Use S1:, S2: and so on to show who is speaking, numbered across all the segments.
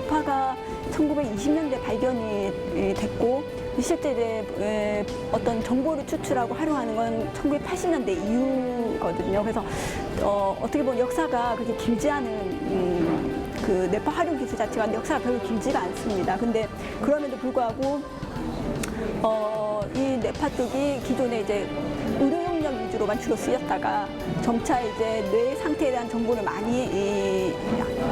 S1: 뇌파가 1920년대 발견이 됐고 실제 이제 어떤 정보를 추출하고 활용하는 건 1980년대 이후거든요. 그래서 어떻게 보면 역사가 그렇게 길지 않은 그 뇌파 활용 기술 자체가 역사가 별로 길지가 않습니다. 근데 그럼에도 불구하고 이 뇌파 쪽이 기존에 이제 의료 용역 위주로만 주로 쓰였다가 점차 이제 뇌 상태에 대한 정보를 많이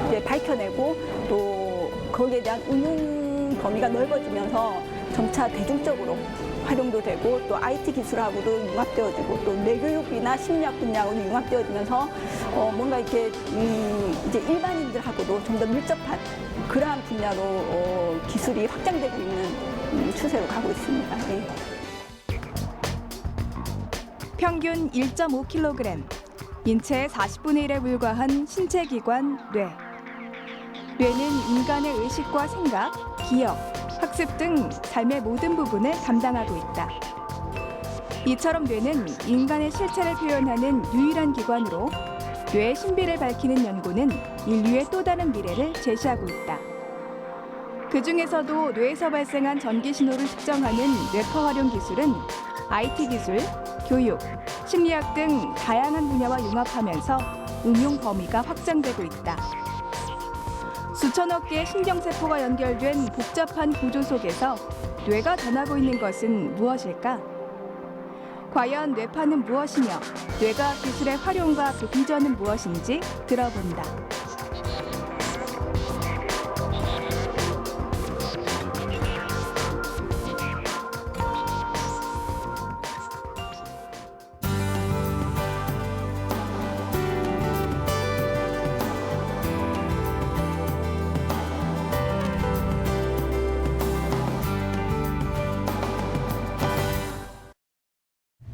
S1: 이제 밝혀내고 또 거기에 대한 응용 범위가 넓어지면서 점차 대중적으로 활용도 되고 또 IT 기술하고도 융합되어지고 또 뇌교육이나 심리학 분야하고도 융합되어지면서 뭔가 이렇게 이제 일반인들하고도 좀 더 밀접한 그러한 분야로 기술이 확장되고 있는 추세로 가고 있습니다. 네.
S2: 평균 1.5kg, 인체의 40분의 1에 불과한 신체 기관 뇌. 뇌는 인간의 의식과 생각, 기억, 학습 등 삶의 모든 부분을 담당하고 있다. 이처럼 뇌는 인간의 실체를 표현하는 유일한 기관으로 뇌의 신비를 밝히는 연구는 인류의 또 다른 미래를 제시하고 있다. 그 중에서도 뇌에서 발생한 전기 신호를 측정하는 뇌파 활용 기술은 IT 기술, 교육, 심리학 등 다양한 분야와 융합하면서 응용 범위가 확장되고 있다. 수천억 개의 신경세포가 연결된 복잡한 구조 속에서 뇌가 전하고 있는 것은 무엇일까? 과연 뇌파는 무엇이며 뇌과학 기술의 활용과 그 비전은 무엇인지 들어본다.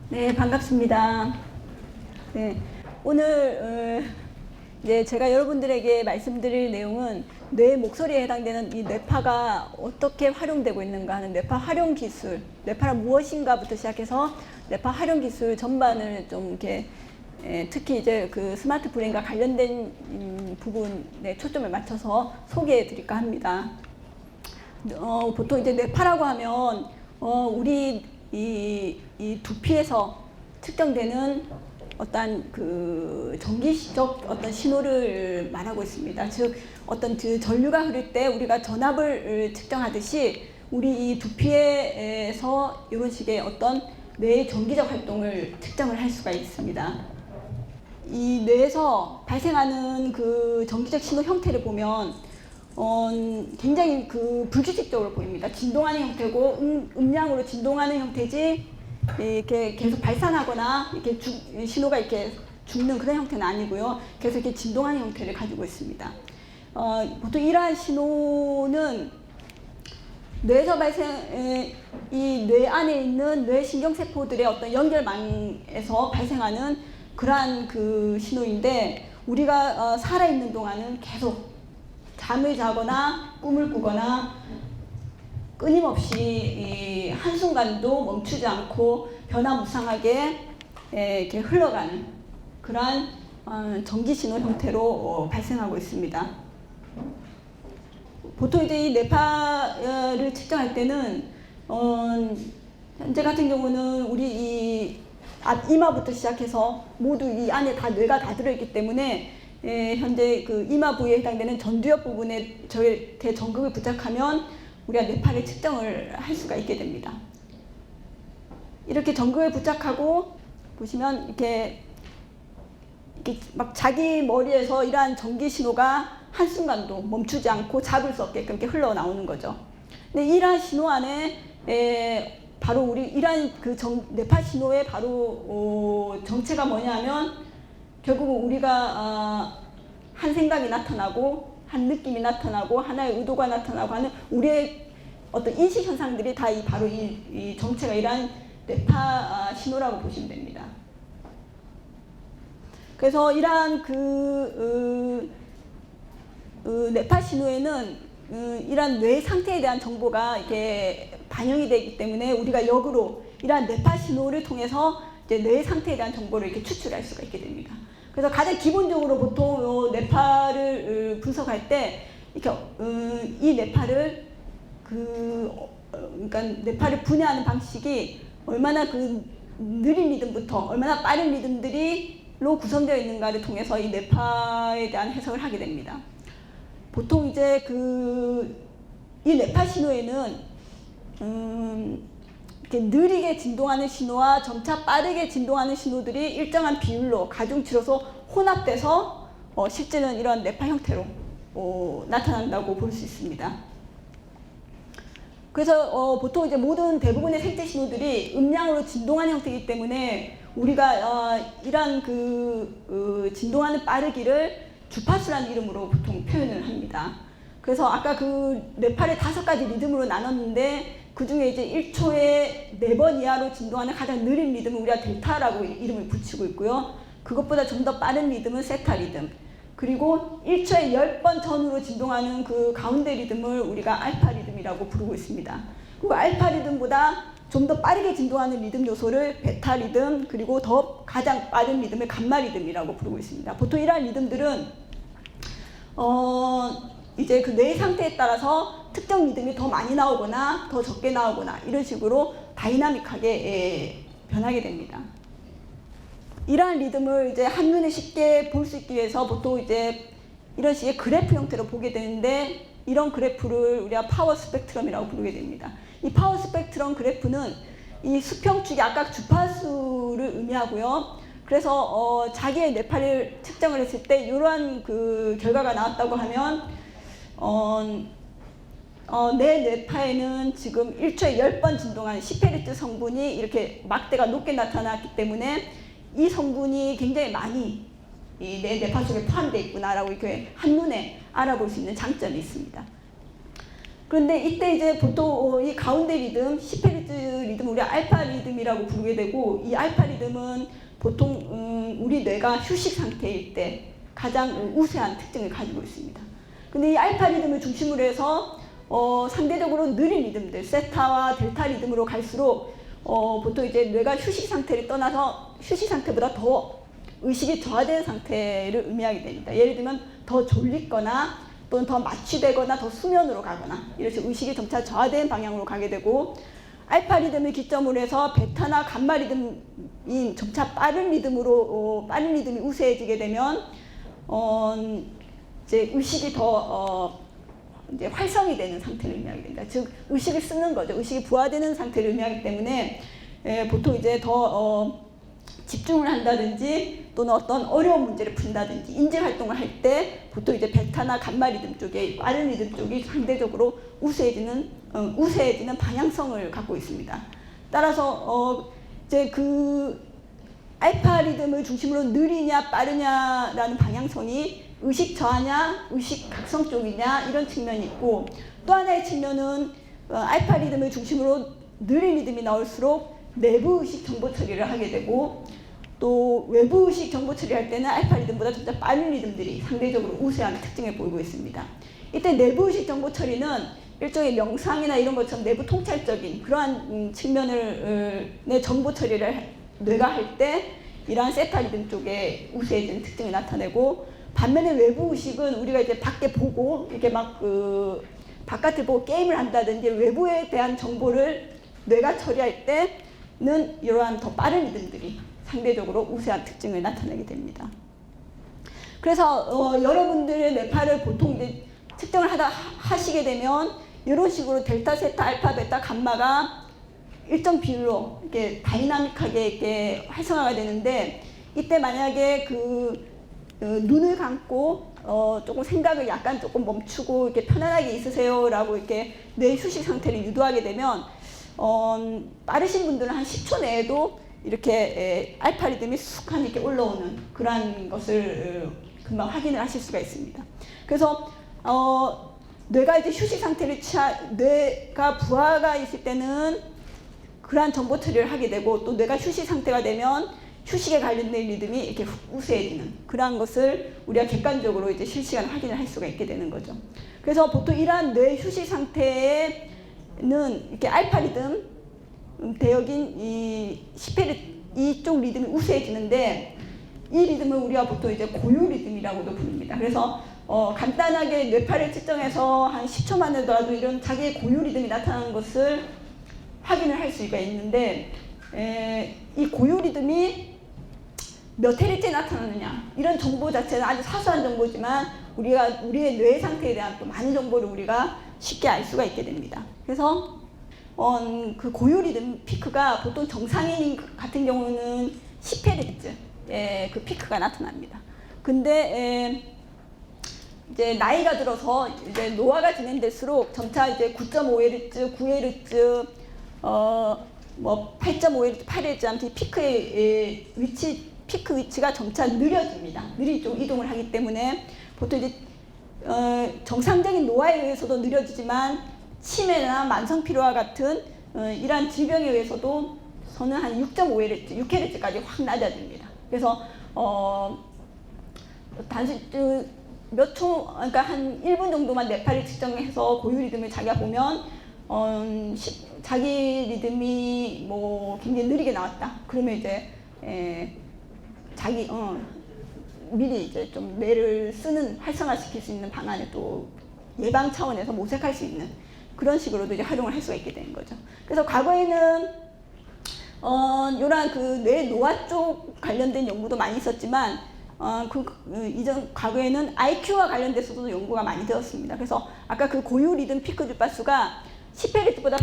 S1: 네, 반갑습니다. 네, 오늘 이제 제가 여러분들에게 말씀드릴 내용은 뇌 목소리에 해당되는 이 뇌파가 어떻게 활용되고 있는가 하는 뇌파 활용 기술, 뇌파란 무엇인가부터 시작해서 뇌파 활용 기술 전반을 좀 이렇게 특히 이제 그 스마트 브레인과 관련된 부분에 초점을 맞춰서 소개해 드릴까 합니다. 보통 이제 뇌파라고 하면 우리 이 두피에서 측정되는 어떤 그 전기적 어떤 신호를 말하고 있습니다. 즉 어떤 그 전류가 흐를 때 우리가 전압을 측정하듯이 우리 이 두피에서 이런 식의 어떤 뇌의 전기적 활동을 측정을 할 수가 있습니다. 이 뇌에서 발생하는 그 전기적 신호 형태를 보면 굉장히 그 불규칙적으로 보입니다. 진동하는 형태고 음량으로 진동하는 형태지 이렇게 계속 발산하거나 이렇게 신호가 이렇게 죽는 그런 형태는 아니고요. 계속 이렇게 진동하는 형태를 가지고 있습니다. 보통 이러한 신호는 뇌에서 이 뇌 안에 있는 뇌 신경세포들의 어떤 연결망에서 발생하는 그러한 그 신호인데 우리가 살아있는 동안은 계속 잠을 자거나 꿈을 꾸거나 끊임없이 한순간도 멈추지 않고 변화무쌍하게 이렇게 흘러가는 그러한 전기신호 형태로 발생하고 있습니다. 보통 이제 이 뇌파를 측정할 때는 현재 같은 경우는 우리 이 이마부터 시작해서 모두 이 안에 다 뇌가 다 들어있기 때문에 현재 그 이마 부위에 해당되는 전두엽 부분에 대전극을 부착하면 우리가 뇌파를 측정을 할 수가 있게 됩니다. 이렇게 전극을 부착하고 보시면 이렇게 막 자기 머리에서 이러한 전기 신호가 한순간도 멈추지 않고 잡을 수 없게끔 이렇게 흘러나오는 거죠. 근데 이러한 신호 안에 바로 우리 이러한 그 뇌파 신호의 바로 정체가 뭐냐면 결국은 우리가 한 생각이 나타나고 한 느낌이 나타나고 하나의 의도가 나타나고 하는 우리의 어떤 인식 현상들이 다 바로 이 정체가 이러한 뇌파 신호라고 보시면 됩니다. 그래서 이러한 뇌파 신호에는 이러한 뇌 상태에 대한 정보가 이렇게 반영이 되기 때문에 우리가 역으로 이러한 뇌파 신호를 통해서 이제 뇌 상태에 대한 정보를 이렇게 추출할 수가 있게 됩니다. 그래서 가장 기본적으로 보통 뇌파를 분석할 때 이렇게 이 뇌파를 그러니까 뇌파를 분해하는 방식이 얼마나 그 느린 리듬부터 얼마나 빠른 리듬들이로 구성되어 있는가를 통해서 이 뇌파에 대한 해석을 하게 됩니다. 보통 이제 이 뇌파 신호에는 이렇게 느리게 진동하는 신호와 점차 빠르게 진동하는 신호들이 일정한 비율로 가중치로서 혼합돼서 실제는 이런 뇌파 형태로 나타난다고 볼 수 있습니다. 그래서 보통 이제 대부분의 생체 신호들이 음량으로 진동하는 형태이기 때문에 우리가 이러한 진동하는 빠르기를 주파수라는 이름으로 보통 표현을 합니다. 그래서 아까 뇌파를 5가지 리듬으로 나눴는데 그 중에 이제 1초에 4번 이하로 진동하는 가장 느린 리듬을 우리가 델타라고 이름을 붙이고 있고요. 그것보다 좀 더 빠른 리듬은 세타 리듬. 그리고 1초에 10번 전후로 진동하는 그 가운데 리듬을 우리가 알파 리듬이라고 부르고 있습니다. 그리고 알파 리듬보다 좀 더 빠르게 진동하는 리듬 요소를 베타 리듬, 그리고 더 가장 빠른 리듬을 감마 리듬이라고 부르고 있습니다. 보통 이러한 리듬들은 이제 그 뇌 상태에 따라서 특정 리듬이 더 많이 나오거나 더 적게 나오거나 이런 식으로 다이나믹하게 변하게 됩니다. 이러한 리듬을 이제 한눈에 쉽게 볼 수 있기 위해서 보통 이제 이런 식의 그래프 형태로 보게 되는데, 이런 그래프를 우리가 파워 스펙트럼이라고 부르게 됩니다. 이 파워 스펙트럼 그래프는 이 수평축이 아까 주파수를 의미하고요. 그래서 자기의 뇌파를 측정을 했을 때 이러한 결과가 나왔다고 하면 내 뇌파에는 지금 1초에 10번 진동하는 10Hz 성분이 이렇게 막대가 높게 나타났기 때문에 이 성분이 굉장히 많이 내 뇌파 속에 포함되어 있구나라고 이렇게 한눈에 알아볼 수 있는 장점이 있습니다. 그런데 이때 이제 보통 이 가운데 리듬, 10Hz 리듬 우리가 알파 리듬이라고 부르게 되고, 이 알파 리듬은 보통 우리 뇌가 휴식 상태일 때 가장 우세한 특징을 가지고 있습니다. 근데 이 알파 리듬을 중심으로 해서 상대적으로 느린 리듬들, 세타와 델타 리듬으로 갈수록 보통 이제 뇌가 휴식 상태를 떠나서 휴식 상태보다 더 의식이 저하된 상태를 의미하게 됩니다. 예를 들면 더 졸리거나 또는 더 마취되거나 더 수면으로 가거나 이런 식으로 의식이 점차 저하된 방향으로 가게 되고, 알파 리듬을 기점으로 해서 베타나 감마 리듬인 점차 빠른 리듬으로 빠른 리듬이 우세해지게 되면 이제 의식이 더 이제 활성이 되는 상태를 의미하게 됩니다. 즉 의식을 쓰는 거죠. 의식이 부화되는 상태를 의미하기 때문에 보통 이제 더 집중을 한다든지 또는 어떤 어려운 문제를 푼다든지 인지 활동을 할 때 보통 이제 베타나 감마 리듬 쪽에 빠른 리듬 쪽이 상대적으로 우세해지는 방향성을 갖고 있습니다. 따라서 이제 알파 리듬을 중심으로 느리냐 빠르냐라는 방향성이 의식 저하냐 의식 각성 쪽이냐 이런 측면이 있고, 또 하나의 측면은 알파 리듬을 중심으로 느린 리듬이 나올수록 내부 의식 정보 처리를 하게 되고, 또 외부 의식 정보 처리할 때는 알파 리듬보다 좀 더 빠른 리듬들이 상대적으로 우세한 특징을 보이고 있습니다. 이때 내부 의식 정보 처리는 일종의 명상이나 이런 것처럼 내부 통찰적인 그러한 측면을 내 정보 처리를 뇌가 할 때 이러한 세타 리듬 쪽에 우세해지는 특징을 나타내고, 반면에 외부 의식은 우리가 이제 밖에 보고 이렇게 막 바깥을 보고 게임을 한다든지 외부에 대한 정보를 뇌가 처리할 때는 이러한 더 빠른 리듬들이 상대적으로 우세한 특징을 나타내게 됩니다. 그래서 여러분들의 뇌파를 보통 이제 측정을 하시게 되면 이런 식으로 델타, 세타, 알파, 베타, 감마가 일정 비율로 이렇게 다이나믹하게 이렇게 활성화가 되는데, 이때 만약에 눈을 감고 조금 생각을 약간 조금 멈추고 이렇게 편안하게 있으세요라고 이렇게 뇌 휴식 상태를 유도하게 되면 빠르신 분들은 한 10초 내에도 이렇게 알파 리듬이 쑥 이렇게 올라오는 그러한 것을 금방 확인을 하실 수가 있습니다. 그래서 뇌가 이제 휴식 상태를 뇌가 부하가 있을 때는 그러한 정보 처리를 하게 되고, 또 뇌가 휴식 상태가 되면 휴식에 관련된 리듬이 이렇게 우세해지는 그러한 것을 우리가 객관적으로 이제 실시간 확인을 할 수가 있게 되는 거죠. 그래서 보통 이러한 뇌 휴식 상태에는 이렇게 알파 리듬 대역인 이 10Hz 이쪽 리듬이 우세해지는데, 이 리듬을 우리가 보통 이제 고유 리듬이라고도 부릅니다. 그래서 간단하게 뇌파를 측정해서 한 10초만 해도 이런 자기의 고유 리듬이 나타나는 것을 확인을 할 수가 있는데, 이 고유 리듬이 몇 헤르츠에 나타나느냐, 이런 정보 자체는 아주 사소한 정보지만 우리의 뇌 상태에 대한 또 많은 정보를 우리가 쉽게 알 수가 있게 됩니다. 그래서 그 고유 리듬 피크가 보통 정상인 같은 경우는 10헤르츠의 그 피크가 나타납니다. 근데 이제 나이가 들어서 이제 노화가 진행될수록 점차 이제 9.5Hz, 9Hz, 뭐 8.5Hz, 8Hz 아무튼 피크의 피크 위치가 점차 느려집니다. 느리 쪽 이동을 하기 때문에 보통 이제 정상적인 노화에 의해서도 느려지지만 치매나 만성 피로와 같은 이러한 질병에 의해서도 저는 한 6.5Hz, 6Hz까지 확 낮아집니다. 그래서 단순 몇 초, 그러니까 한 1분 정도만 뇌파를 측정해서 고유 리듬을 자기가 보면 자기 리듬이 뭐 굉장히 느리게 나왔다. 그러면 이제 미리 이제 좀 뇌를 활성화시킬 수 있는 방안을 또 예방 차원에서 모색할 수 있는 그런 식으로도 이제 활용을 할 수가 있게 되는 거죠. 그래서 과거에는 요런 그 뇌 노화 쪽 관련된 연구도 많이 있었지만 이전 과거에는 IQ와 관련돼서도 연구가 많이 되었습니다. 그래서 아까 그 고유 리듬 피크 주파수가 10Hz보다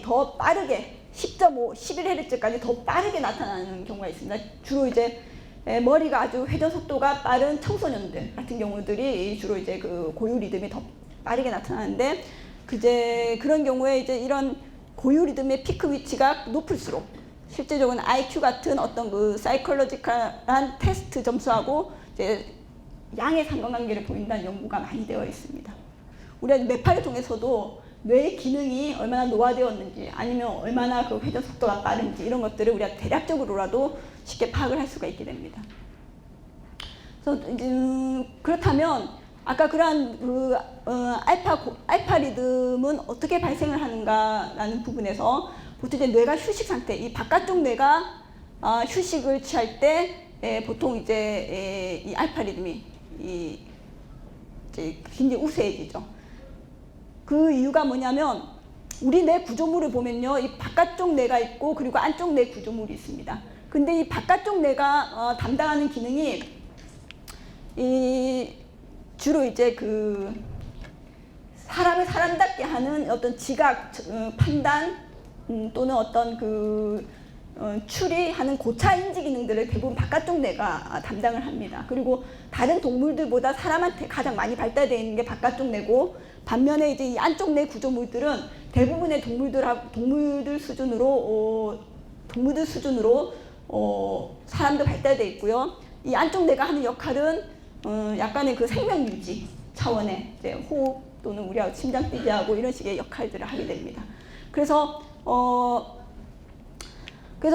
S1: 더 빠르게 10.5, 11Hz까지 더 빠르게 나타나는 경우가 있습니다. 주로 이제 머리가 아주 회전 속도가 빠른 청소년들 같은 경우들이 주로 이제 그 고유 리듬이 더 빠르게 나타나는데, 그런 경우에 이제 이런 고유 리듬의 피크 위치가 높을수록 실제적으로는 IQ 같은 어떤 그 사이콜로지컬한 테스트 점수하고 이제 양의 상관관계를 보인다는 연구가 많이 되어 있습니다. 우리가 뇌파를 통해서도 뇌의 기능이 얼마나 노화되었는지 아니면 얼마나 그 회전 속도가 빠른지 이런 것들을 우리가 대략적으로라도 쉽게 파악을 할 수가 있게 됩니다. 그래서 그렇다면 아까 그러한 그 알파 리듬은 어떻게 발생을 하는가라는 부분에서 보통 이제 뇌가 휴식 상태, 이 바깥쪽 뇌가 휴식을 취할 때 보통 이제 이 알파 리듬이 이제 굉장히 우세해지죠. 그 이유가 뭐냐면 우리 뇌 구조물을 보면요, 이 바깥쪽 뇌가 있고 그리고 안쪽 뇌 구조물이 있습니다. 근데 이 바깥쪽 뇌가 담당하는 기능이 주로 이제 그 사람을 사람답게 하는 어떤 지각, 판단 또는 어떤 추리하는 고차 인지 기능들을 대부분 바깥쪽 뇌가 담당을 합니다. 그리고 다른 동물들보다 사람한테 가장 많이 발달되어 있는 게 바깥쪽 뇌고, 반면에 이제 이 안쪽 뇌 구조물들은 대부분의 동물들 수준으로 사람도 발달되어 있고요. 이 안쪽 뇌가 하는 역할은 약간의 그 생명 유지 차원의 이제 호흡 또는 우리가 심장 뛰게 하고 이런 식의 역할들을 하게 됩니다. 그래서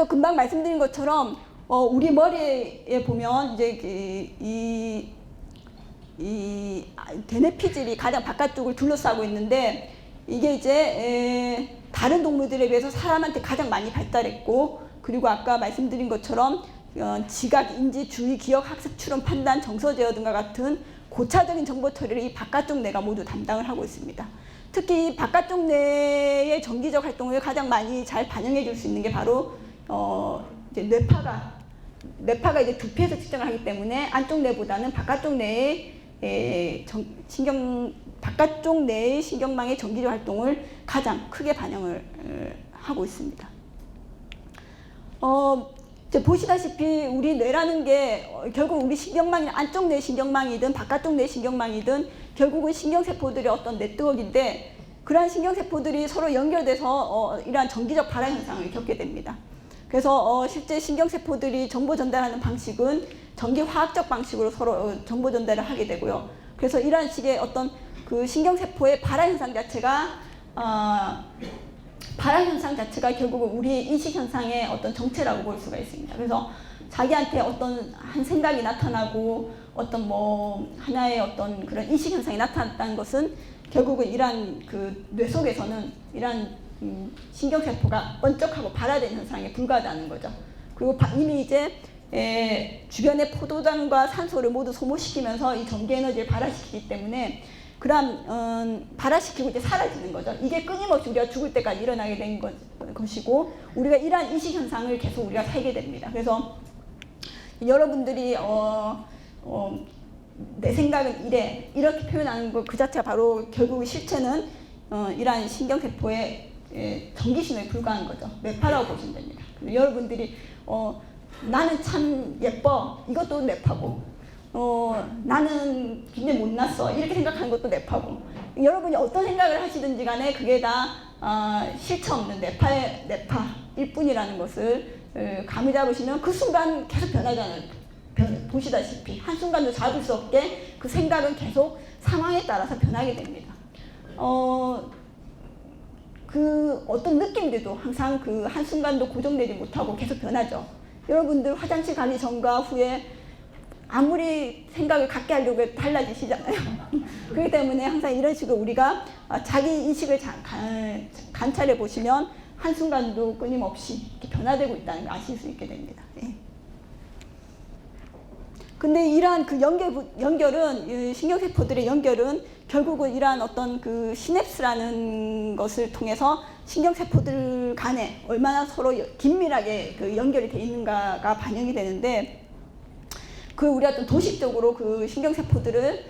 S1: 금방 말씀드린 것처럼 우리 머리에 보면 이제 이 대뇌피질이 가장 바깥쪽을 둘러싸고 있는데, 이게 이제 다른 동물들에 비해서 사람한테 가장 많이 발달했고, 그리고 아까 말씀드린 것처럼 지각, 인지, 주의, 기억, 학습, 추론, 판단, 정서 제어 등과 같은 고차적인 정보 처리를 이 바깥쪽 뇌가 모두 담당을 하고 있습니다. 특히 바깥쪽 뇌의 정기적 활동을 가장 많이 잘 반영해 줄 수 있는 게 바로 이제 뇌파가 이제 두피에서 측정을 하기 때문에 안쪽 뇌보다는 바깥쪽 뇌의 신경망의 정기적 활동을 가장 크게 반영을 하고 있습니다. 이제 보시다시피 우리 뇌라는 게 결국 우리 신경망이 안쪽 뇌 신경망이든 바깥쪽 뇌 신경망이든 결국은 신경세포들의 어떤 네트워크인데, 그러한 신경세포들이 서로 연결돼서 이러한 정기적 발화 현상을 겪게 됩니다. 그래서 실제 신경세포들이 정보 전달하는 방식은 전기화학적 방식으로 서로 정보 전달을 하게 되고요. 그래서 이러한 식의 어떤 그 신경세포의 발화 현상 자체가 결국은 우리의 인식현상의 어떤 정체라고 볼 수가 있습니다. 그래서 자기한테 어떤 한 생각이 나타나고 어떤 뭐 하나의 어떤 그런 인식현상이 나타났다는 것은 결국은 이러한 그 뇌 속에서는 이러한 신경세포가 번쩍하고 발화된 현상에 불과하다는 거죠. 그리고 이미 이제 주변의 포도당과 산소를 모두 소모시키면서 이 전기 에너지를 발화시키기 때문에 그럼 발화시키고 이제 사라지는 거죠. 이게 끊임없이 우리가 죽을 때까지 일어나게 된 것이고 우리가 이러한 인식 현상을 계속 우리가 살게 됩니다. 그래서 여러분들이 내 생각은 이래 이렇게 표현하는 것 그 자체가 바로 결국 실체는 이러한 신경세포의 전기신호에 불과한 거죠. 뇌파라고 보시면 됩니다. 여러분들이 나는 참 예뻐 이것도 뇌파고 나는 굉장히 못났어 이렇게 생각하는 것도 뇌파고 여러분이 어떤 생각을 하시든지 간에 그게 다 실체 없는 뇌파일 뿐이라는 것을 감을 잡으시면 그 순간 계속 변하잖아요. 보시다시피 한순간도 잡을 수 없게 그 생각은 계속 상황에 따라서 변하게 됩니다. 그 어떤 느낌들도 항상 그 한순간도 고정되지 못하고 계속 변하죠. 여러분들 화장실 가기 전과 후에 아무리 생각을 갖게 하려고 해도 달라지시잖아요. 그렇기 때문에 항상 이런 식으로 우리가 자기 인식을 관찰해 보시면 한순간도 끊임없이 이렇게 변화되고 있다는 걸 아실 수 있게 됩니다. 예. 근데 이러한 그 연결은 신경세포들의 연결은 결국은 이러한 어떤 그 시냅스라는 것을 통해서 신경세포들 간에 얼마나 서로 긴밀하게 그 연결이 되어 있는가가 반영이 되는데 그 우리가 또 도식적으로 그 신경세포들을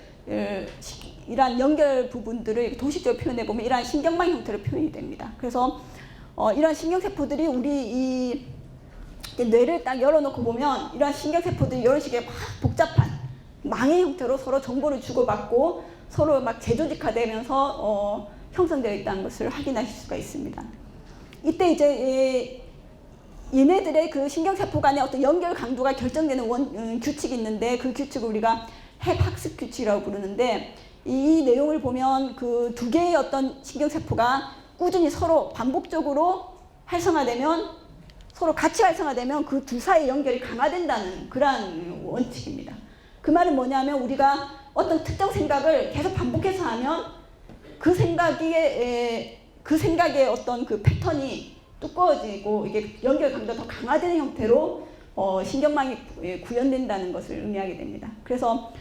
S1: 이러한 연결 부분들을 도식적으로 표현해 보면 이러한 신경망 형태로 표현이 됩니다. 그래서 이러한 신경세포들이 우리 이 뇌를 딱 열어놓고 보면 이러한 신경세포들이 이런 식의 막 복잡한 망의 형태로 서로 정보를 주고받고 서로 막 재조직화되면서 형성되어 있다는 것을 확인하실 수가 있습니다. 이때 이제 얘네들의 그 신경세포 간의 어떤 연결 강도가 결정되는 규칙이 있는데 그 규칙을 우리가 핵 학습 규칙이라고 부르는데 이 내용을 보면 그 두 개의 어떤 신경세포가 꾸준히 서로 반복적으로 활성화되면 서로 같이 활성화되면 그 두 사이의 연결이 강화된다는 그러한 원칙입니다. 그 말은 뭐냐면 우리가 어떤 특정 생각을 계속 반복해서 하면 그 생각의 어떤 그 패턴이 두꺼워지고 이게 연결 강도가 더 강화되는 형태로 신경망이 구현된다는 것을 의미하게 됩니다. 그래서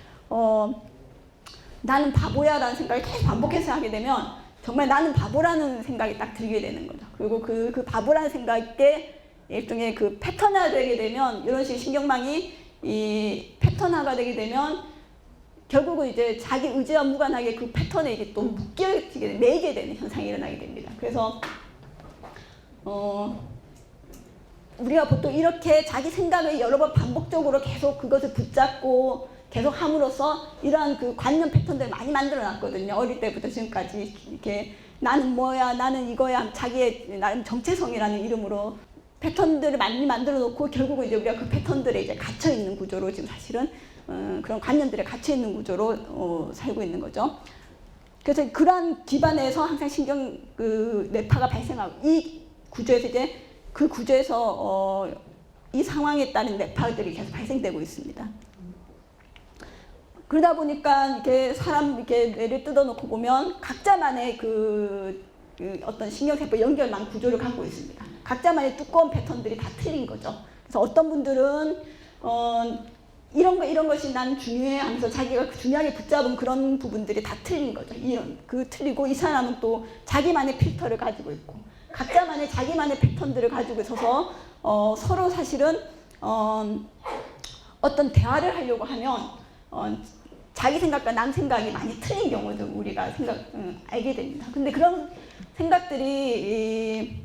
S1: 나는 바보야라는 생각을 계속 반복해서 하게 되면 정말 나는 바보라는 생각이 딱 들게 되는 거죠. 그리고 그 바보라는 생각에 일종의 그 패턴화되게 되면 이런 식의 신경망이 이 패턴화가 되게 되면 결국은 이제 자기 의지와 무관하게 그 패턴에 이게 또 묶여지게 매이게 되는 현상이 일어나게 됩니다. 그래서 우리가 보통 이렇게 자기 생각을 여러 번 반복적으로 계속 그것을 붙잡고 계속 함으로써 이러한 그 관념 패턴들을 많이 만들어 놨거든요. 어릴 때부터 지금까지 이렇게 나는 뭐야, 나는 이거야, 자기의 나름 정체성이라는 이름으로 패턴들을 많이 만들어 놓고 결국은 이제 우리가 그 패턴들에 이제 갇혀 있는 구조로 지금 사실은 그런 관념들에 갇혀 있는 구조로 살고 있는 거죠. 그래서 그러한 기반에서 항상 신경 그 뇌파가 발생하고 이 구조에서 이제 그 구조에서 이 상황에 따른 뇌파들이 계속 발생되고 있습니다. 그러다 보니까 이렇게 이렇게 뇌를 뜯어놓고 보면 각자만의 그 어떤 신경세포 연결망 구조를 갖고 있습니다. 각자만의 두꺼운 패턴들이 다 틀린 거죠. 그래서 어떤 분들은 이런 것이 난 중요해 하면서 자기가 중요하게 붙잡은 그런 부분들이 다 틀린 거죠. 틀리고 이 사람은 또 자기만의 필터를 가지고 있고 각자만의 자기만의 패턴들을 가지고 있어서 서로 사실은 어떤 대화를 하려고 하면 자기 생각과 남 생각이 많이 틀린 경우도 우리가 알게 됩니다. 근데 그런 생각들이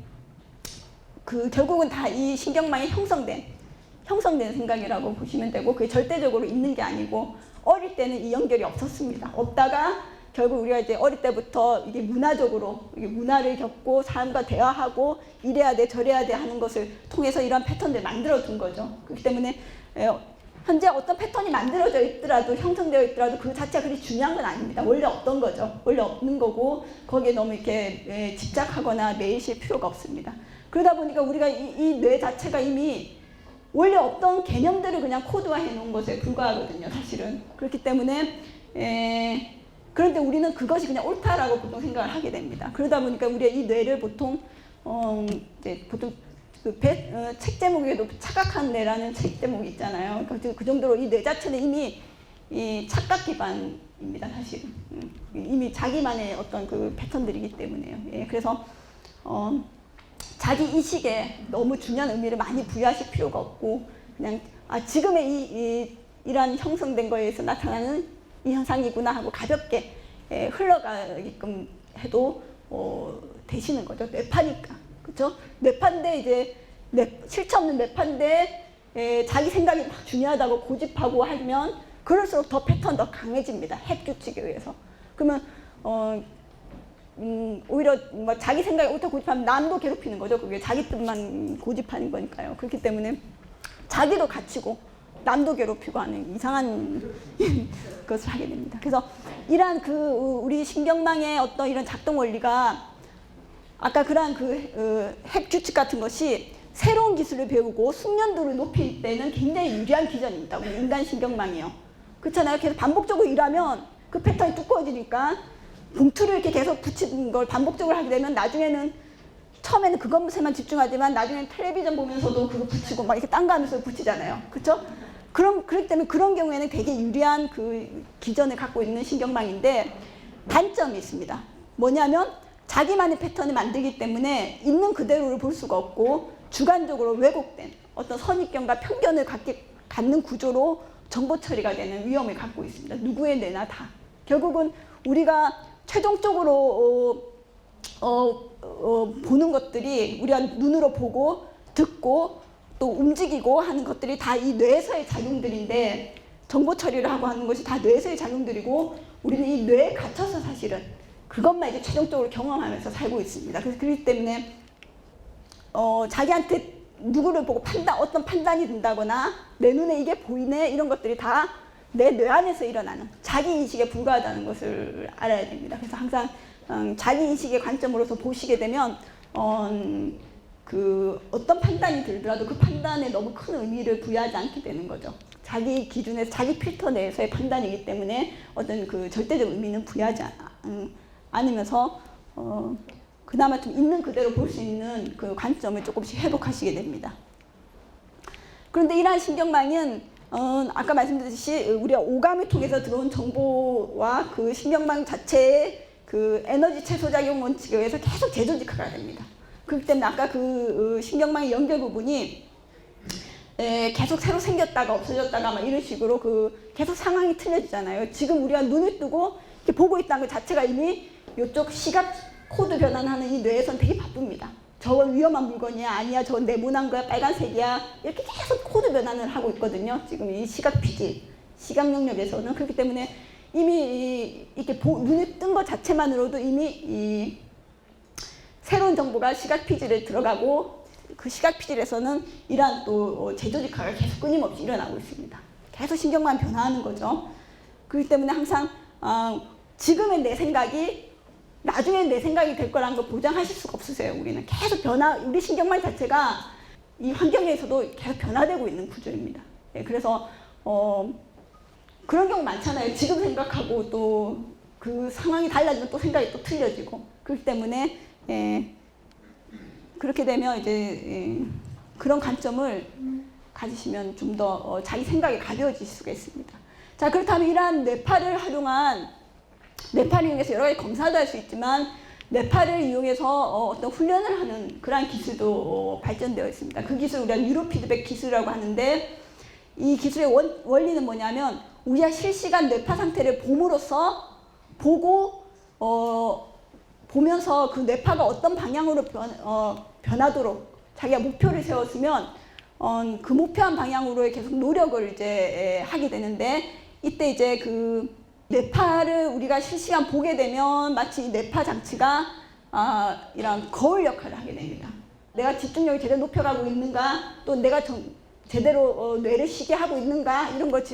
S1: 결국은 다 이 신경망이 형성된 생각이라고 보시면 되고 그게 절대적으로 있는 게 아니고 어릴 때는 이 연결이 없었습니다. 없다가 결국 우리가 이제 어릴 때부터 이게 문화적으로 문화를 겪고 사람과 대화하고 이래야 돼 저래야 돼 하는 것을 통해서 이런 패턴들을 만들어 둔 거죠. 그렇기 때문에 현재 어떤 패턴이 만들어져 있더라도 형성되어 있더라도 그 자체가 그리 중요한 건 아닙니다. 원래 없던 거죠. 원래 없는 거고 거기에 너무 이렇게 집착하거나 매이실 필요가 없습니다. 그러다 보니까 우리가 이 뇌 자체가 이미 원래 없던 개념들을 그냥 코드화해 놓은 것에 불과하거든요. 사실은. 그렇기 때문에 그런데 우리는 그것이 그냥 옳다라고 보통 생각을 하게 됩니다. 그러다 보니까 우리가 이 뇌를 보통 책 제목에도 착각한 뇌라는 책 제목이 있잖아요. 그 정도로 이 뇌 자체는 이미 이 착각 기반입니다, 사실은. 이미 자기만의 어떤 그 패턴들이기 때문에요. 예, 그래서 자기 인식에 너무 중요한 의미를 많이 부여하실 필요가 없고, 그냥 지금의 이러한 형성된 거에 의해서 나타나는 이 현상이구나 하고 가볍게 흘러가게끔 해도 되시는 거죠. 뇌파니까. 그렇죠? 뇌파인데 이제 실체 없는 뇌파인데 자기 생각이 막 중요하다고 고집하고 하면 그럴수록 더 패턴 더 강해집니다. 핵 규칙에 의해서. 그러면 오히려 뭐 자기 생각에 옳다 고집하면 남도 괴롭히는 거죠. 그게 자기 뜻만 고집하는 거니까요. 그렇기 때문에 자기도 갇히고 남도 괴롭히고 하는 이상한 것을 하게 됩니다. 그래서 이러한 우리 신경망의 어떤 이런 작동 원리가 아까 그러한 핵 규칙 같은 것이 새로운 기술을 배우고 숙련도를 높일 때는 굉장히 유리한 기전입니다. 우리 인간 신경망이요. 그렇잖아요. 계속 반복적으로 일하면 그 패턴이 두꺼워지니까 봉투를 이렇게 계속 붙이는 걸 반복적으로 하게 되면 나중에는 처음에는 그것에만 집중하지만 나중에는 텔레비전 보면서도 그거 붙이고 막 이렇게 딴 거 하면서 붙이잖아요. 그렇죠? 그렇기 때문에 그런 경우에는 되게 유리한 그 기전을 갖고 있는 신경망인데 단점이 있습니다. 뭐냐면 자기만의 패턴을 만들기 때문에 있는 그대로를 볼 수가 없고 주관적으로 왜곡된 어떤 선입견과 편견을 갖는 구조로 정보 처리가 되는 위험을 갖고 있습니다. 누구의 뇌나 다. 결국은 우리가 최종적으로 보는 것들이 우리가 눈으로 보고 듣고 또 움직이고 하는 것들이 다 이 뇌에서의 작용들인데 정보 처리를 하고 하는 것이 다 뇌에서의 작용들이고 우리는 이 뇌에 갇혀서 사실은 그것만 이제 최종적으로 경험하면서 살고 있습니다. 그래서 그렇기 때문에 자기한테 누구를 보고 어떤 판단이 든다거나 내 눈에 이게 보이네 이런 것들이 다 내 뇌 안에서 일어나는 자기 인식에 불과하다는 것을 알아야 됩니다. 그래서 항상 자기 인식의 관점으로서 보시게 되면 어떤 판단이 들더라도 그 판단에 너무 큰 의미를 부여하지 않게 되는 거죠. 자기 기준에서 자기 필터 내에서의 판단이기 때문에 어떤 그 절대적 의미는 부여하지 않으면서 그나마 좀 있는 그대로 볼 수 있는 그 관점을 조금씩 회복하시게 됩니다. 그런데 이러한 신경망은 아까 말씀드렸듯이 우리가 오감을 통해서 들어온 정보와 그 신경망 자체의 그 에너지 최소작용 원칙에 의해서 계속 재조직화가 됩니다. 그렇기 때문에 아까 그 신경망의 연결 부분이 계속 새로 생겼다가 없어졌다가 막 이런 식으로 계속 상황이 틀려지잖아요. 지금 우리가 눈을 뜨고 이렇게 보고 있다는 것 자체가 이미 이쪽 시각 코드 변환하는 이 뇌에서는 되게 바쁩니다. 저건 위험한 물건이야, 아니야, 저건 네모난 거야, 빨간색이야, 이렇게 계속 코드 변환을 하고 있거든요. 지금 이 시각 피질, 시각 영역에서는. 그렇기 때문에 이미 이렇게 눈에 뜬 것 자체만으로도 이미 이 새로운 정보가 시각 피질에 들어가고 그 시각 피질에서는 이러한 또 재조직화가 계속 끊임없이 일어나고 있습니다. 계속 신경만 변화하는 거죠. 그렇기 때문에 항상 지금의 내 생각이 나중에 내 생각이 될 거라는 걸 보장하실 수가 없으세요. 우리는 계속 우리 신경망 자체가 이 환경에서도 계속 변화되고 있는 구조입니다. 예, 그래서 그런 경우 많잖아요. 지금 생각하고 또 그 상황이 달라지면 또 생각이 또 틀려지고. 그렇기 때문에 그렇게 되면 이제 그런 관점을 가지시면 좀 더 자기 생각이 가벼워질 수가 있습니다. 자, 그렇다면 이러한 뇌파를 이용해서 여러 가지 검사도 할 수 있지만 뇌파를 이용해서 어떤 훈련을 하는 그러한 기술도 발전되어 있습니다. 그 기술 우리가 뉴로 피드백 기술이라고 하는데 이 기술의 원리는 뭐냐면 우리가 실시간 뇌파 상태를 봄으로써 보면서 그 뇌파가 어떤 방향으로 변하도록 자기가 목표를 세웠으면 그 목표한 방향으로 계속 노력을 이제 하게 되는데 이때 이제 그 뇌파를 우리가 실시간 보게 되면 마치 이 뇌파 장치가 이런 거울 역할을 하게 됩니다. 내가 집중력을 제대로 높여가고 있는가, 또 내가 제대로 뇌를 쉬게 하고 있는가 이런 걸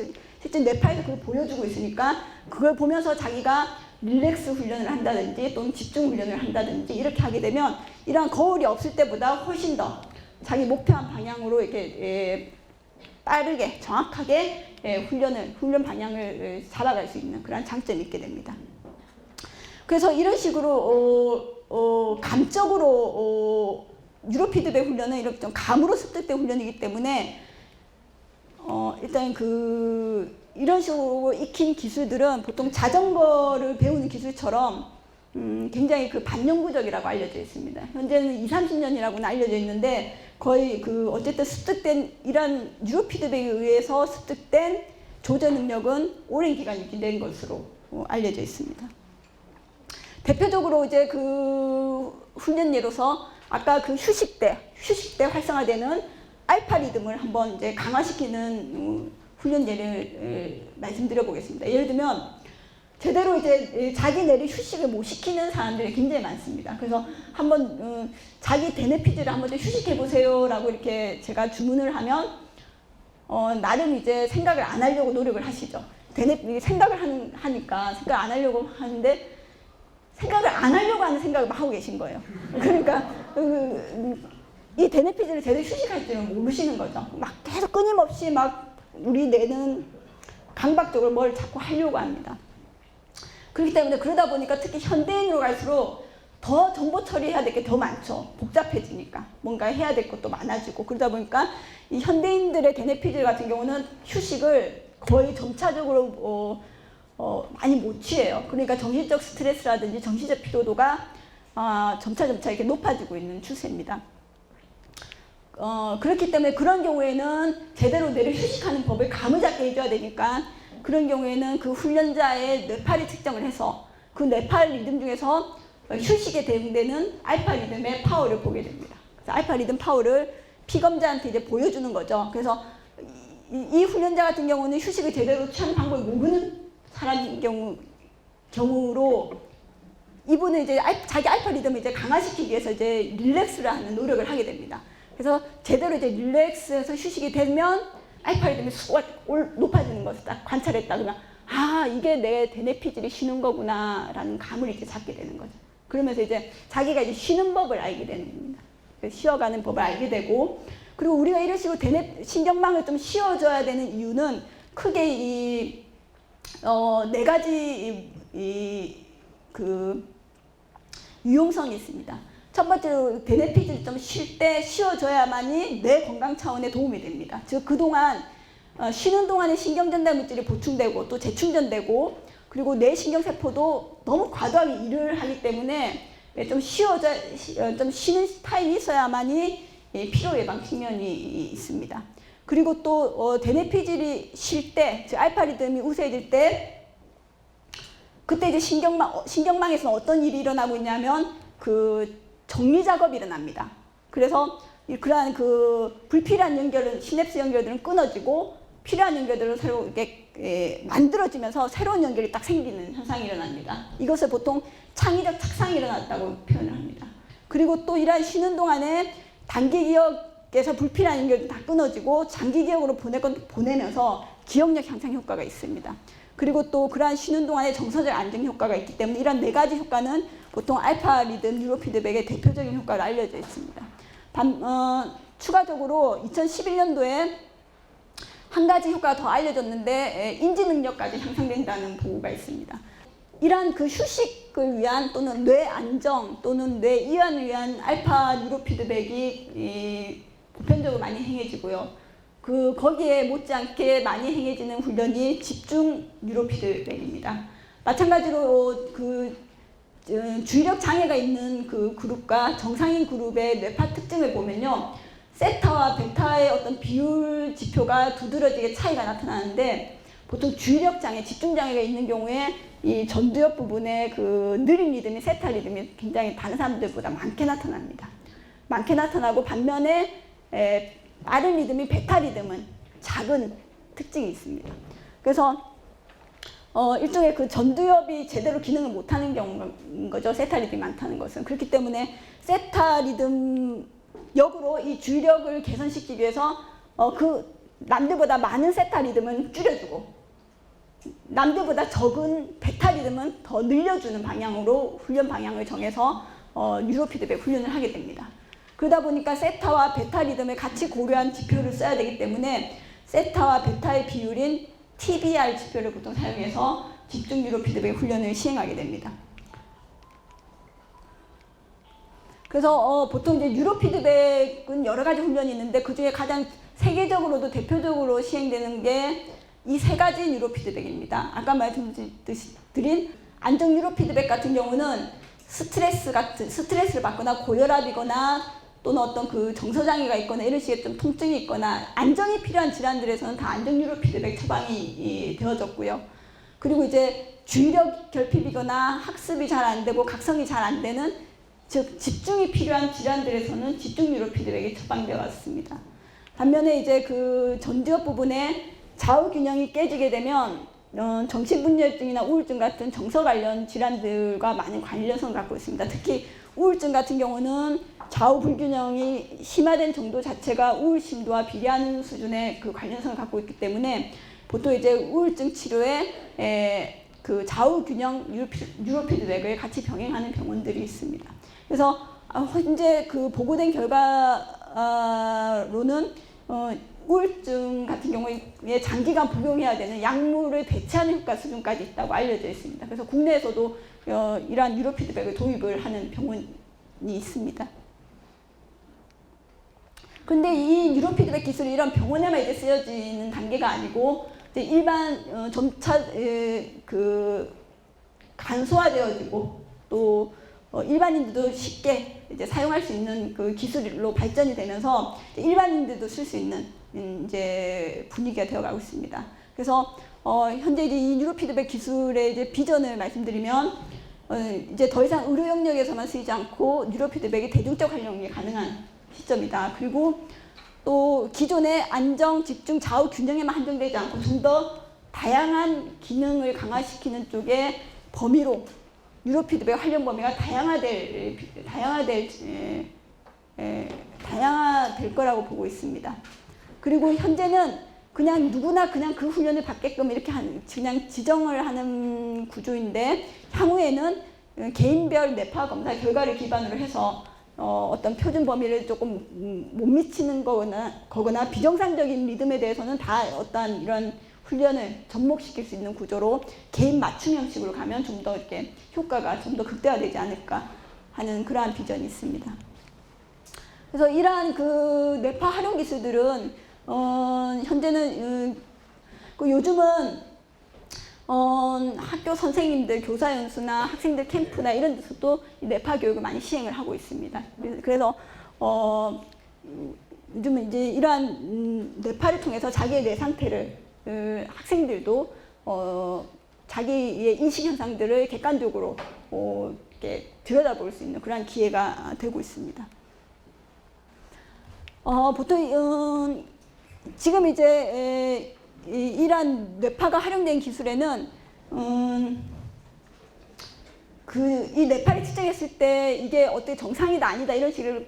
S1: 실제 뇌파에서 그걸 보여주고 있으니까 그걸 보면서 자기가 릴렉스 훈련을 한다든지 또는 집중 훈련을 한다든지 이렇게 하게 되면 이러한 거울이 없을 때보다 훨씬 더 자기 목표한 방향으로 이렇게 빠르게 정확하게 훈련 방향을 잡아갈 수 있는 그런 장점이 있게 됩니다. 그래서 이런 식으로 감적으로 뉴로 피드백 훈련은 이렇게 좀 감으로 습득된 훈련이기 때문에 일단 이런 식으로 익힌 기술들은 보통 자전거를 배우는 기술처럼 굉장히 반영구적이라고 알려져 있습니다. 현재는 20-30년이라고는 알려져 있는데 거의 어쨌든 습득된 이런 뉴로 피드백에 의해서 습득된 조절 능력은 오랜 기간 유지된 것으로 알려져 있습니다. 대표적으로 이제 훈련 예로서 아까 휴식 때 활성화되는 알파 리듬을 한번 이제 강화시키는 훈련 예를 말씀드려 보겠습니다. 예를 들면 제대로 이제 자기 뇌를 휴식을 못 시키는 사람들이 굉장히 많습니다. 그래서 한번 자기 대뇌피즈를 한번 좀 휴식해 보세요라고 이렇게 제가 주문을 하면 나름 이제 생각을 안 하려고 노력을 하시죠. 생각을 하니까 생각 안 하려고 하는데 생각을 안 하려고 하는 생각을 막 하고 계신 거예요. 그러니까 이 대뇌피즈를 제대로 휴식할 줄은 모르시는 거죠. 막 계속 끊임없이 막 우리 뇌는 강박적으로 뭘 자꾸 하려고 합니다. 그렇기 때문에 그러다 보니까 특히 현대인으로 갈수록 더 정보 처리해야 될 게 더 많죠. 복잡해지니까 뭔가 해야 될 것도 많아지고 그러다 보니까 이 현대인들의 대뇌피즈 같은 경우는 휴식을 거의 점차적으로 많이 못 취해요. 그러니까 정신적 스트레스라든지 정신적 피로도가 점차 이렇게 높아지고 있는 추세입니다. 그렇기 때문에 그런 경우에는 제대로 뇌를 휴식하는 법을 감을 잡게 해줘야 되니까 그런 경우에는 그 훈련자의 뇌파를 측정을 해서 그 뇌파 리듬 중에서 휴식에 대응되는 알파 리듬의 파워를 보게 됩니다. 그래서 알파 리듬 파워를 피검자한테 이제 보여주는 거죠. 그래서 이 훈련자 같은 경우는 휴식을 제대로 취하는 방법을 모르는 사람인 경우로 이분은 이제 자기 알파 리듬을 이제 강화시키기 위해서 이제 릴렉스를 하는 노력을 하게 됩니다. 그래서 제대로 이제 릴렉스해서 휴식이 되면 알파 리듬이 높아지는 것을 딱 관찰했다 그러면 이게 내 대뇌피질이 쉬는 거구나라는 감을 이제 잡게 되는 거죠. 그러면서 이제 자기가 이제 쉬는 법을 알게 되는 겁니다. 쉬어가는 법을 알게 되고 그리고 우리가 이런 식으로 신경망을 좀 쉬어줘야 되는 이유는 크게 네 가지 유용성이 있습니다. 첫 번째로 대뇌피즈를 좀 쉴 때 쉬어줘야만이 뇌 건강 차원에 도움이 됩니다. 즉 그동안 쉬는 동안에 신경전달 물질이 보충되고 또 재충전되고 그리고 뇌 신경세포도 너무 과도하게 일을 하기 때문에 좀 쉬는 타임이 있어야만이 피로 예방 측면이 있습니다. 그리고 또 대뇌피질이 쉴 때, 즉 알파 리듬이 우세해질 때 그때 이제 신경망에서는 어떤 일이 일어나고 있냐면 정리 작업이 일어납니다. 그래서 그러한 불필요한 연결은 시냅스 연결들은 끊어지고 필요한 연결들은 새로 이렇게 만들어지면서 새로운 연결이 딱 생기는 현상이 일어납니다. 이것을 보통 창의적 착상이 일어났다고 표현을 합니다. 그리고 또 이러한 쉬는 동안에 단기 기억에서 불필요한 연결도 다 끊어지고 장기 기억으로 보낼 건 보내면서 기억력 향상 효과가 있습니다. 그리고 또 그러한 쉬는 동안에 정서적 안정 효과가 있기 때문에 이런 네 가지 효과는 보통 알파 리듬 뉴로 피드백의 대표적인 효과로 알려져 있습니다. 추가적으로 2011년도에 한 가지 효과가 더 알려졌는데 인지 능력까지 향상된다는 보고가 있습니다. 이러한 휴식을 위한 또는 뇌 안정 또는 뇌 이완을 위한 알파 뉴로 피드백이 보편적으로 많이 행해지고요. 거기에 못지않게 많이 행해지는 훈련이 집중 뉴로 피드백입니다. 마찬가지로 주의력 장애가 있는 그룹과 정상인 그룹의 뇌파 특징을 보면요. 세타와 베타의 어떤 비율 지표가 두드러지게 차이가 나타나는데 보통 주의력 장애, 집중 장애가 있는 경우에 이 전두엽 부분에 느린 리듬이 세타 리듬이 굉장히 다른 사람들보다 많게 나타납니다. 많게 나타나고 반면에 빠른 리듬이 베타 리듬은 작은 특징이 있습니다. 그래서 일종의 전두엽이 제대로 기능을 못하는 경우인 거죠. 세타 리듬이 많다는 것은. 그렇기 때문에 세타 리듬 역으로 이 주의력을 개선시키기 위해서 남들보다 많은 세타 리듬은 줄여주고 남들보다 적은 베타 리듬은 더 늘려주는 방향으로 훈련 방향을 정해서 뉴로 피드백 훈련을 하게 됩니다. 그러다 보니까 세타와 베타 리듬을 같이 고려한 지표를 써야 되기 때문에 세타와 베타의 비율인 TBR 지표를 보통 사용해서 집중 뉴로 피드백 훈련을 시행하게 됩니다. 그래서 보통 이제 뉴로 피드백은 여러 가지 훈련이 있는데 그 중에 가장 세계적으로도 대표적으로 시행되는 게 이 세 가지 뉴로 피드백입니다. 아까 말씀드린 안정 뉴로 피드백 같은 경우는 스트레스를 받거나 고혈압이거나 또는 어떤 그 정서장애가 있거나 이런 식의 좀 통증이 있거나 안정이 필요한 질환들에서는 다 안정 뉴로 피드백 처방이 되어졌고요. 그리고 이제 주의력 결핍이거나 학습이 잘 안 되고 각성이 잘 안 되는 즉 집중이 필요한 질환들에서는 집중 뉴로 피드백이 처방되어 왔습니다. 반면에 이제 그 전두엽 부분에 좌우 균형이 깨지게 되면 정신분열증이나 우울증 같은 정서 관련 질환들과 많은 관련성을 갖고 있습니다. 특히 우울증 같은 경우는 좌우 불균형이 심화된 정도 자체가 우울심도와 비례하는 수준의 그 관련성을 갖고 있기 때문에 보통 이제 우울증 치료에 그 좌우 균형 뉴로 피드백을 같이 병행하는 병원들이 있습니다. 그래서 현재 그 보고된 결과로는 우울증 같은 경우에 장기간 복용해야 되는 약물을 대체하는 효과 수준까지 있다고 알려져 있습니다. 그래서 국내에서도 이러한 뉴로 피드백을 도입을 하는 병원이 있습니다. 그런데 이 뉴로 피드백 기술이 이런 병원에만 이제 쓰여지는 단계가 아니고 이제 일반 점차 그 간소화되어지고 또 일반인들도 쉽게 이제 사용할 수 있는 그 기술로 발전이 되면서 일반인들도 쓸 수 있는 이제 분위기가 되어가고 있습니다. 그래서 현재 이제 이 뉴로 피드백 기술의 이제 비전을 말씀드리면 이제 더 이상 의료 영역에서만 쓰이지 않고 뉴로 피드백이 대중적 활용이 가능한 시점이다. 그리고 또 기존의 안정, 집중, 좌우 균형에만 한정되지 않고 좀 더 다양한 기능을 강화시키는 쪽의 범위로 뉴로 피드백 활용 범위가 다양화될 거라고 보고 있습니다. 그리고 현재는 그냥 누구나 그냥 그 훈련을 받게끔 이렇게 그냥 지정을 하는 구조인데 향후에는 개인별 뇌파 검사 결과를 기반으로 해서 어떤 표준 범위를 조금 못 미치는 거거나 비정상적인 리듬에 대해서는 다 어떤 이런 훈련을 접목시킬 수 있는 구조로 개인 맞춤 형식으로 가면 좀 더 이렇게 효과가 좀 더 극대화되지 않을까 하는 그러한 비전이 있습니다. 그래서 이러한 그 뇌파 활용 기술들은 현재는 요즘은 학교 선생님들 교사 연수나 학생들 캠프나 이런 데서도 뇌파 교육을 많이 시행을 하고 있습니다. 그래서 요즘은 이제 이러한 뇌파를 통해서 자기의 뇌 상태를 학생들도 자기의 인식 현상들을 객관적으로 이렇게 들여다볼 수 있는 그런 기회가 되고 있습니다. 보통 지금 이제 이러한 뇌파가 활용된 기술에는 이 뇌파를 측정했을 때 이게 어떻게 정상이다 아니다 이런 식으로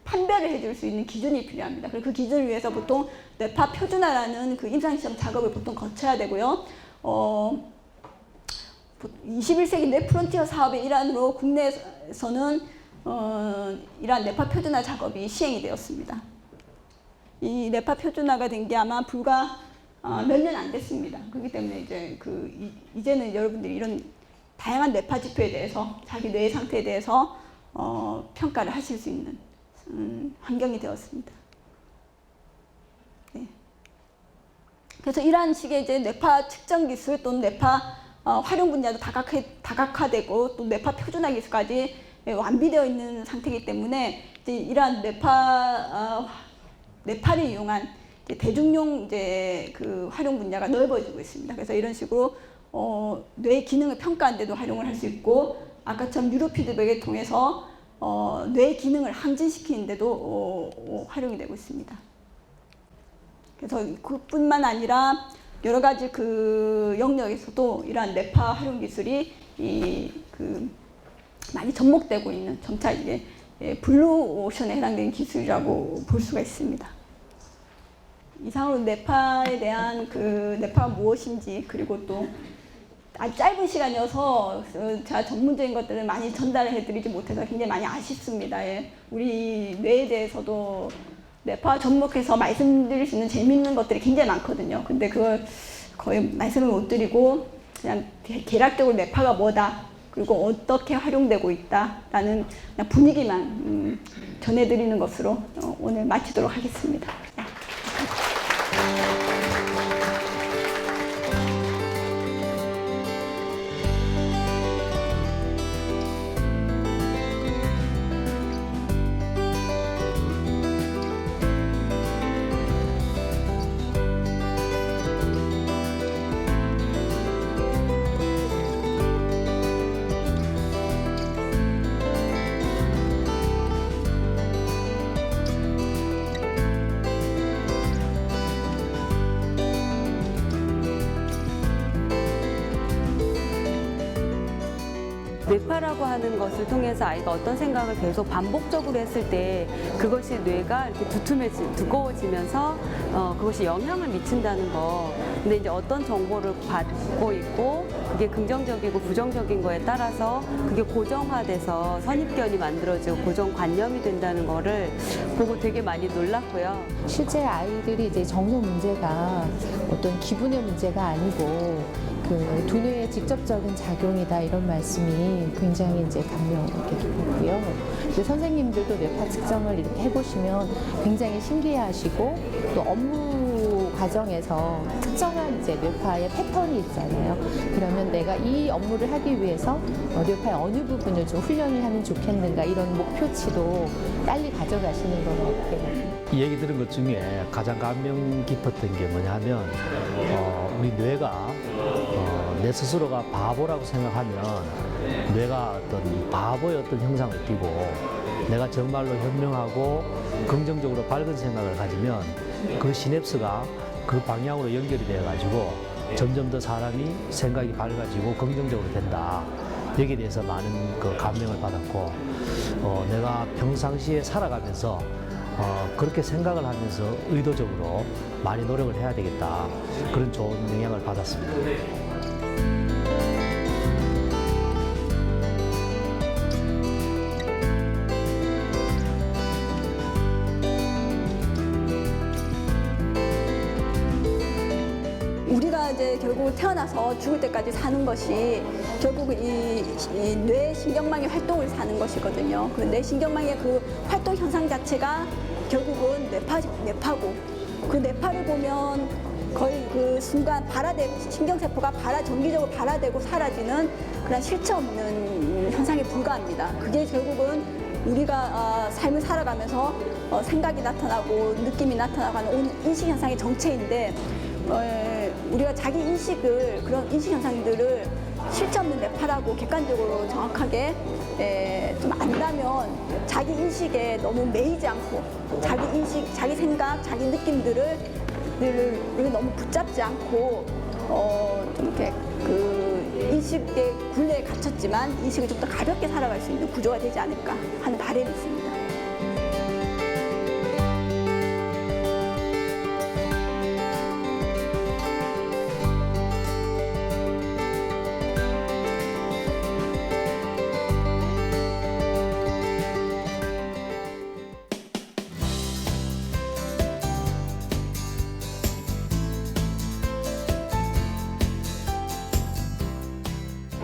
S1: 판별을 해줄 수 있는 기준이 필요합니다. 그리고 그 기준을 위해서 보통 뇌파 표준화라는 그 임상시험 작업을 보통 거쳐야 되고요. 21세기 뇌프론티어 사업의 일환으로 국내에서는 이러한 뇌파 표준화 작업이 시행이 되었습니다. 이 뇌파 표준화가 된 게 아마 불과 몇 년 안 됐습니다. 그렇기 때문에 이제 이제는 여러분들이 이런 다양한 뇌파 지표에 대해서 자기 뇌 상태에 대해서 평가를 하실 수 있는 환경이 되었습니다. 네. 그래서 이러한 식의 이제 뇌파 측정 기술 또는 뇌파 활용 분야도 다각화되고 또 뇌파 표준화 기술까지 완비되어 있는 상태이기 때문에 이제 이러한 뇌파를 이용한 이제 대중용 이제 그 활용 분야가 넓어지고 있습니다. 그래서 이런 식으로 뇌 기능을 평가하는 데도 활용을 할 수 있고 아까처럼 뉴로 피드백을 통해서 뇌 기능을 항진시키는 데도 활용이 되고 있습니다. 그래서 그뿐만 아니라 여러 가지 그 영역에서도 이러한 뇌파 활용 기술이 많이 접목되고 있는 점차 이제 블루오션에 해당되는 기술이라고 볼 수가 있습니다. 이상으로 뇌파에 대한 뇌파가 무엇인지 그리고 또 아주 짧은 시간이어서 제가 전문적인 것들을 많이 전달을 해드리지 못해서 굉장히 많이 아쉽습니다. 우리 뇌에 대해서도 뇌파 접목해서 말씀드릴 수 있는 재미있는 것들이 굉장히 많거든요. 근데 그걸 거의 말씀을 못 드리고 그냥 대략적으로 뇌파가 뭐다 그리고 어떻게 활용되고 있다라는 그냥 분위기만 전해드리는 것으로 오늘 마치도록 하겠습니다.
S3: 뇌파라고 하는 것을 통해서 아이가 어떤 생각을 계속 반복적으로 했을 때 그것이 뇌가 이렇게 두꺼워지면서 그것이 영향을 미친다는 거. 근데 이제 어떤 정보를 받고 있고 그게 긍정적이고 부정적인 거에 따라서 그게 고정화돼서 선입견이 만들어지고 고정관념이 된다는 거를 보고 되게 많이 놀랐고요.
S4: 실제 아이들이 이제 정서 문제가 어떤 기분의 문제가 아니고 그 두뇌의 직접적인 작용이다 이런 말씀이 굉장히 이제 감명 깊게 깊었고요. 이제 선생님들도 뇌파 측정을 이렇게 해보시면 굉장히 신기해하시고 또 업무 과정에서 특정한 이제 뇌파의 패턴이 있잖아요. 그러면 내가 이 업무를 하기 위해서 뇌파의 어느 부분을 좀 훈련을 하면 좋겠는가 이런 목표치도 빨리 가져가시는 것 같아요.
S5: 이 얘기 들은 것 중에 가장 감명 깊었던 게 뭐냐면 우리 뇌가 내 스스로가 바보라고 생각하면 뇌가 어떤 바보의 어떤 형상을 띠고 내가 정말로 현명하고 긍정적으로 밝은 생각을 가지면 그 시냅스가 그 방향으로 연결이 되어 가지고 점점 더 사람이 생각이 밝아지고 긍정적으로 된다. 여기에 대해서 많은 그 감명을 받았고 내가 평상시에 살아가면서 그렇게 생각을 하면서 의도적으로 많이 노력을 해야 되겠다. 그런 좋은 영향을 받았습니다.
S1: 우리가 이제 결국 태어나서 죽을 때까지 사는 것이 결국 이 뇌신경망의 활동을 사는 것이거든요. 그 뇌신경망의 그 활동 현상 자체가 결국은 뇌파고 그 뇌파를 보면 거의 그 순간 신경세포가 정기적으로 발화되고 사라지는 그런 실체 없는 현상에 불과합니다. 그게 결국은 우리가 삶을 살아가면서 생각이 나타나고 느낌이 나타나고 하는 인식현상의 정체인데 우리가 자기 인식을 그런 인식 현상들을 실체 없는 뇌파라고 객관적으로 정확하게 좀 안다면 자기 인식에 너무 매이지 않고 자기 인식, 자기 생각, 자기 느낌들을 너무 붙잡지 않고 좀 이렇게 그 인식의 굴레에 갇혔지만 인식을 좀 더 가볍게 살아갈 수 있는 구조가 되지 않을까 하는 바람이 있습니다.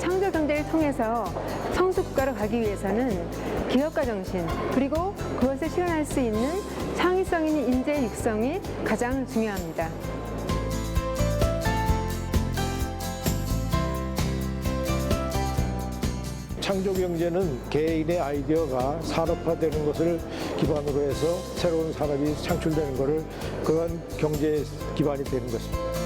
S6: 창조경제를 통해서 성숙국가로 가기 위해서는 기업가 정신 그리고 그것을 실현할 수 있는 창의성 있는 인재 육성이 가장 중요합니다.
S7: 창조경제는 개인의 아이디어가 산업화되는 것을 기반으로 해서 새로운 산업이 창출되는 것을 그런 경제의 기반이 되는 것입니다.